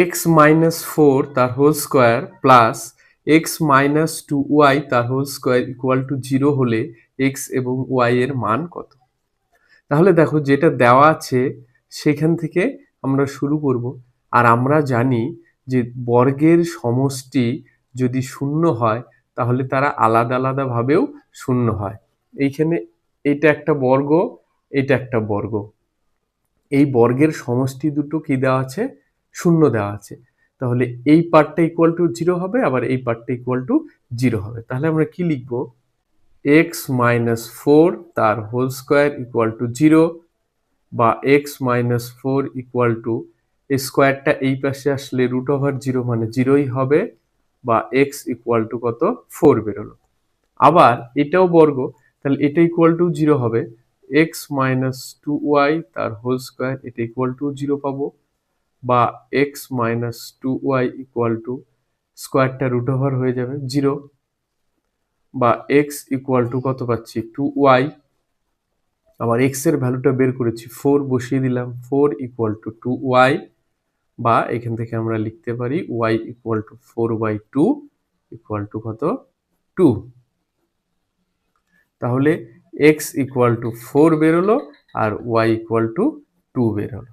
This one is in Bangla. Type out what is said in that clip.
এক্স মাইনাস ফোর তার whole square plus X minus two Y তার whole square equal to zero হলে এক্স এবং ওয়াই এর মান কত? তাহলে দেখো যেটা দেওয়া আছে সেখান থেকে আমরা শুরু করব। আর আমরা জানি যে বর্গের সমষ্টি যদি শূন্য হয় তাহলে তারা আলাদা আলাদা ভাবেও শূন্য হয়। এইখানে এটা একটা বর্গ, এটা একটা বর্গ, এই বর্গের সমষ্টি দুটো কি দেওয়া আছে? শূন্য দেওয়া আছে। তাহলে এই পার্টটা ইকুয়াল টু জিরো হবে, আবার এই পার্টটা ইকুয়াল টু জিরো হবে। তাহলে আমরা কি লিখবো? এক্স মাইনাস ফোর তার whole square equal to zero, বা X minus four equal to স্কোয়ারটা এই পাশে আসলে রুট ওভার জিরো মানে জিরোই হবে, বা এক্স ইকুয়াল টু কত? ফোর বেরোলো। আবার এটাও বর্গ, তাহলে এটা ইকুয়াল টু জিরো হবে। এক্স মাইনাস টু ওয়াই তার হোল স্কোয়ার, এটা ইকুয়াল টু জিরো পাবো, বা X minus two Y equal to স্কোয়ারটা রুট ওভার হয়ে যাবে জিরো, বা এক্স ইকুয়াল টু কত পাচ্ছি? Two Y. আবার এক্স এর ভ্যালুটা বের করেছি, ফোর বসিয়ে দিলাম, four equal to two Y, বা এখান থেকে আমরা লিখতে পারি Y equal to four by two equal to কত? টু। তাহলে এক্স ইকুয়াল টু ফোর বেরোলো আর ওয়াই ইকুয়াল টু টু বেরোলো।